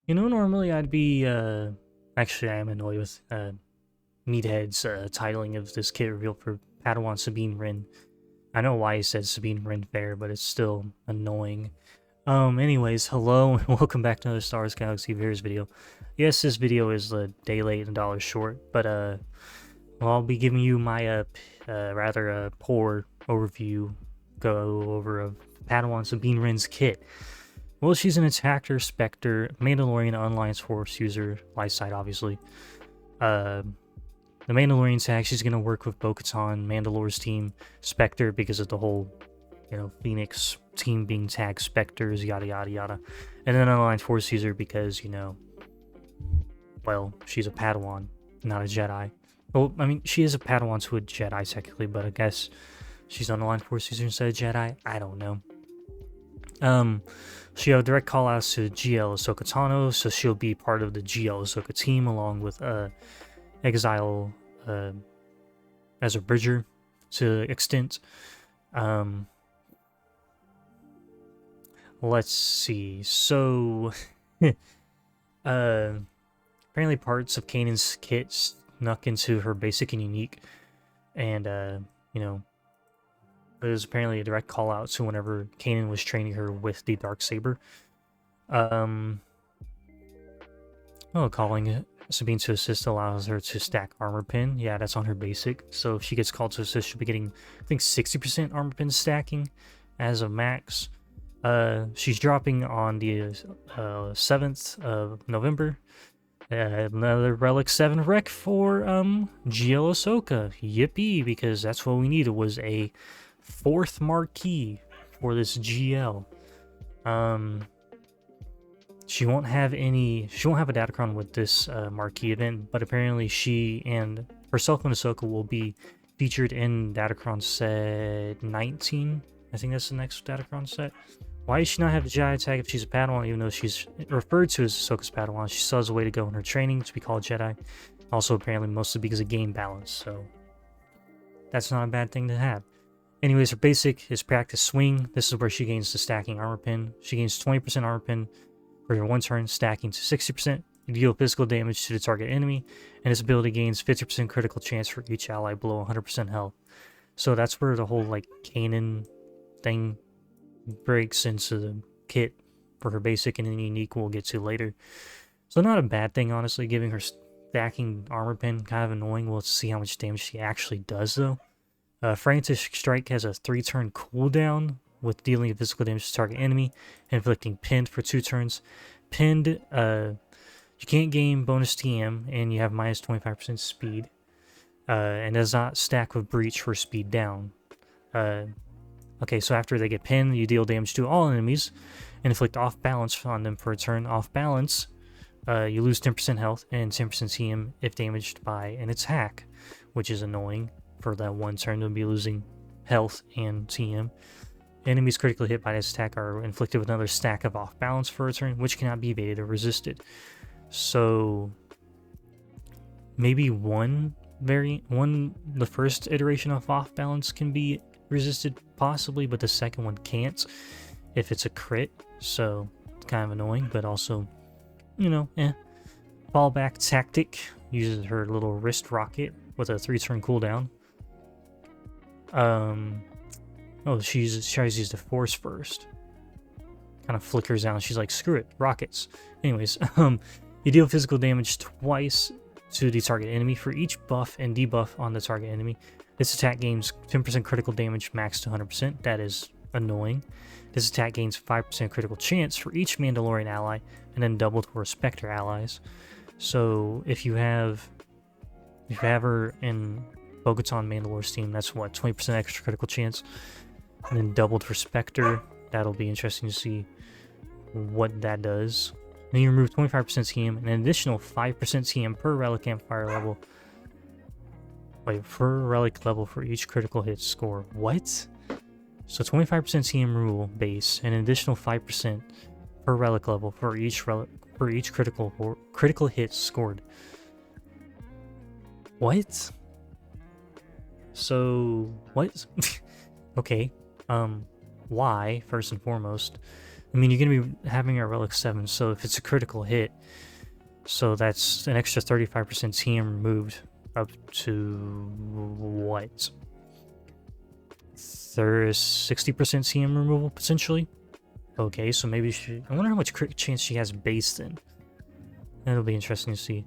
Normally I'd be, actually I am annoyed with, Meathead's, titling of this kit reveal for Padawan Sabine Rin. I know why he said Sabine Rin Fair, but it's still annoying. Anyways, hello and welcome back to another Star Wars Galaxy Viewers video. Yes, this video is a day late and a dollar short, but, well, I'll be giving you my, rather, poor overview, go over of Padawan Sabine Rin's kit. Well, she's an attacker, Spectre, Mandalorian, Unalliance Force user, light side obviously. The Mandalorian tag, she's gonna work with Bo-Katan, Mandalore's team, Spectre because of the whole, Phoenix team being tagged Spectres, yada yada yada. And then Unalliance Force user because, well, she's a Padawan, not a Jedi. Well, I mean, she is a Padawan to a Jedi technically, but I guess she's Unalliance Force user instead of Jedi. I don't know. She'll have direct callouts to GL Ahsoka Tano, so she'll be part of the GL Ahsoka team along with Exile as a bridger to extent. Let's see. So apparently parts of Kanan's kit snuck into her basic and unique, and there's apparently a direct call out to whenever Kanan was training her with the Darksaber. Calling Sabine to assist allows her to stack armor pin. Yeah, that's on her basic. So if she gets called to assist, she'll be getting, I think, 60% armor pin stacking as a max. She's dropping on the 7th of November. Another Relic 7 rec for GL Ahsoka. Yippee, because that's what we needed, was a 4th marquee for this GL. She won't have a Datacron with this marquee event, but apparently she and herself and Ahsoka will be featured in Datacron set 19. I think that's the next Datacron set. Why does she not have the Jedi tag if she's a Padawan, even though she's referred to as Ahsoka's Padawan? She still has a way to go in her training to be called Jedi. Also, apparently, mostly because of game balance, so that's not a bad thing to have. Anyways, her basic is Practice Swing. This is where she gains the stacking armor pin. She gains 20% armor pin for her one turn, stacking to 60%. You deal physical damage to the target enemy, and this ability gains 50% critical chance for each ally below 100% health. So that's where the whole, Kanan thing breaks into the kit for her basic and then unique we'll get to later. So not a bad thing, honestly. Giving her stacking armor pin, kind of annoying. We'll see how much damage she actually does, though. Frantic Strike has a 3-turn cooldown with dealing physical damage to target enemy and inflicting pinned for 2 turns. Pinned, you can't gain bonus TM and you have minus 25% speed. And does not stack with Breach for speed down. Okay, so after they get pinned, you deal damage to all enemies and inflict off balance on them for a turn. Off balance, you lose 10% health and 10% TM if damaged by an attack, which is annoying for that one turn to be losing health and TM. Enemies critically hit by this attack are inflicted with another stack of off balance for a turn, which cannot be evaded or resisted. So maybe the first iteration of off balance can be resisted possibly, but the second one can't if it's a crit, so it's kind of annoying, but also, Fallback tactic uses her little wrist rocket with a 3-turn cooldown. She tries to use the force first. Kind of flickers out, and she's like, screw it, rockets. Anyways, you deal physical damage twice to the target enemy for each buff and debuff on the target enemy. This attack gains 10% critical damage max to 100%. That is annoying. This attack gains 5% critical chance for each Mandalorian ally, and then doubled for Spectre allies. So if you have her in Bo-Katan Mandalore's team, that's what, 20% extra critical chance, and then doubled for Spectre. That'll be interesting to see what that does. Then you remove 25% TM and an additional 5% TM per relic campfire level. Per relic level for each critical hit score. What? So 25% TM rule base and an additional 5% per relic level for each critical hit scored. What? So what? Okay. Why, first and foremost. I mean, you're going to be having a Relic 7, so if it's a critical hit, so that's an extra 35% TM removed up to what? 60% TM removal potentially? Okay, so maybe she... I wonder how much crit chance she has based in. That'll be interesting to see.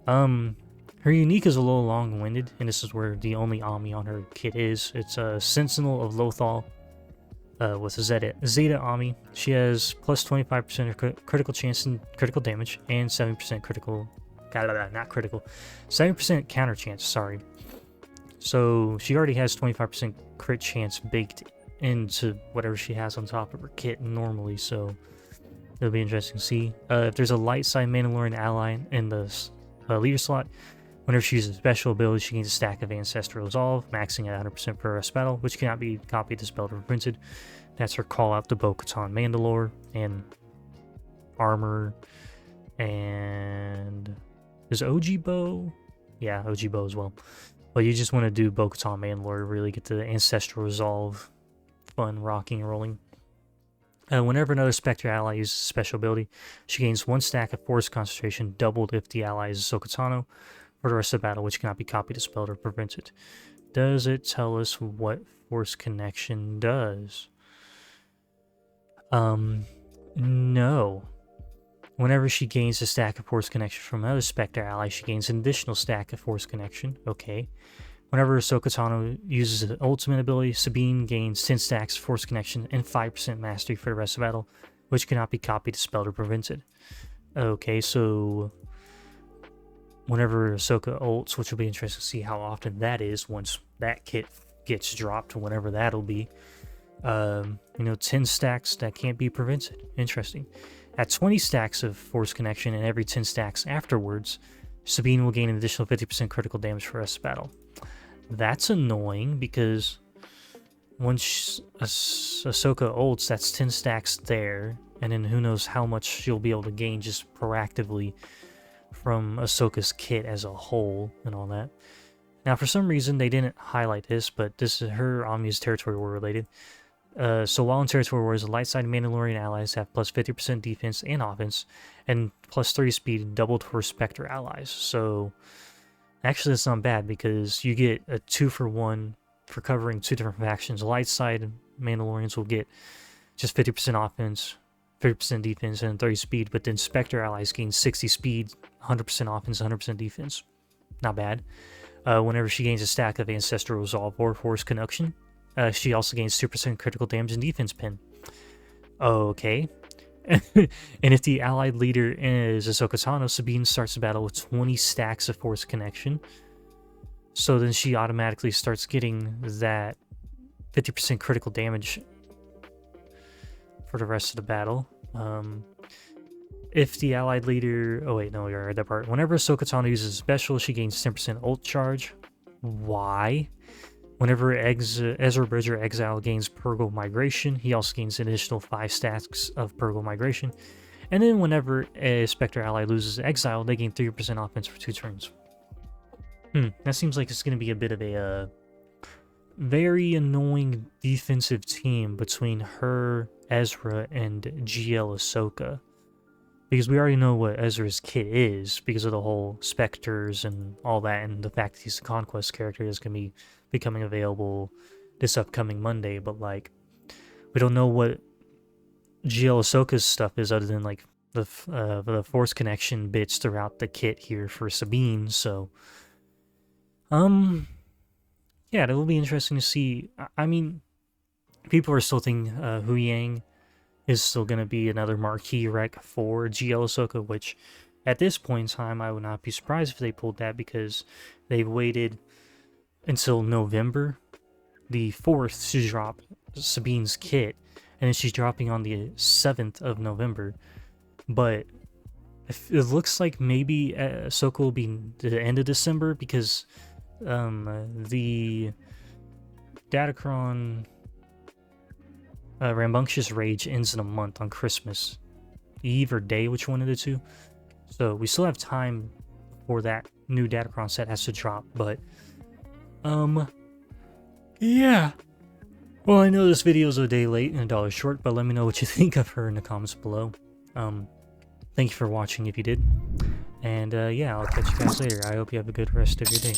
Her unique is a little long-winded, and this is where the only Ami on her kit is. It's a Sentinel of Lothal with a Zeta Ami. She has plus 25% of critical chance and critical damage, and 7% critical... not critical. 7% counter chance, sorry. So she already has 25% crit chance baked into whatever she has on top of her kit normally, so it'll be interesting to see. If there's a light side Mandalorian ally in the leader slot, whenever she uses a special ability, she gains a stack of Ancestral Resolve, maxing at 100% per rest battle, which cannot be copied, dispelled, or printed. That's her call out to Bo-Katan Mandalore, and armor, and... is OG Bo? Yeah, OG Bo as well. But you just want to do Bo-Katan Mandalore, really get the Ancestral Resolve fun rocking and rolling. Whenever another Spectre ally uses a special ability, she gains 1 stack of Force Concentration, doubled if the ally is Ahsoka Tano, for the rest of the battle, which cannot be copied, dispelled, or prevented. Does it tell us what Force Connection does? No. Whenever she gains a stack of Force Connection from another Spectre ally, she gains an additional stack of Force Connection. Okay. Whenever Ahsoka Tano uses an ultimate ability, Sabine gains 10 stacks of Force Connection and 5% Mastery for the rest of the battle, which cannot be copied, dispelled, or prevented. Okay, so whenever Ahsoka ults, which will be interesting to see how often that is once that kit gets dropped, whenever that'll be. 10 stacks that can't be prevented. Interesting. At 20 stacks of Force Connection and every 10 stacks afterwards, Sabine will gain an additional 50% critical damage for the rest of the battle. That's annoying because once Ahsoka ults, that's 10 stacks there, and then who knows how much she'll be able to gain just proactively from Ahsoka's kit as a whole and all that. Now, for some reason, they didn't highlight this, but this is her Omni's Territory War related. So while in Territory Wars, the light side Mandalorian allies have plus 50% defense and offense, and plus 30 speed doubled for Spectre allies. So actually that's not bad because you get a 2-for-1 for covering 2 different factions. The light side Mandalorians will get just 50% offense, 50% defense, and 30 speed, but then Spectre allies gain 60 speed, 100% offense, 100% defense. Not bad. Whenever she gains a stack of Ancestral Resolve or Force Connection, she also gains 2% critical damage and defense pin. Okay. And if the allied leader is Ahsoka Tano, Sabine starts the battle with 20 stacks of Force Connection. So then she automatically starts getting that 50% critical damage for the rest of the battle. If the allied leader... oh wait, no, you're right, that part. Whenever Ahsoka Tano uses a special, she gains 10% ult charge. Why? Whenever Ezra Bridger Exile gains Purgle Migration, he also gains an additional 5 stacks of Purgle Migration. And then whenever a Spectre ally loses Exile, they gain 3% offense for 2 turns. That seems like it's going to be a bit of a very annoying defensive team between her, Ezra, and GL Ahsoka. Because we already know what Ezra's kit is, because of the whole Spectres and all that, and the fact that he's a Conquest character that's going to be becoming available this upcoming Monday, but like, we don't know what GL Ahsoka's stuff is other than like the Force Connection bits throughout the kit here for Sabine, so... yeah, it will be interesting to see. I mean, people are still thinking Hu Yang is still going to be another marquee rec for GL Ahsoka, which at this point in time, I would not be surprised if they pulled that because they've waited until November the 4th to drop Sabine's kit, and then she's dropping on the 7th of November. But it looks like maybe Ahsoka will be the end of December because the Datacron Rambunctious Rage ends in a month on Christmas Eve or Day, which one of the two. So we still have time before that new Datacron set has to drop, but yeah. Well, I know this video is a day late and $1 short, but let me know what you think of her in the comments below. Thank you for watching if you did. And yeah, I'll catch you guys later. I hope you have a good rest of your day.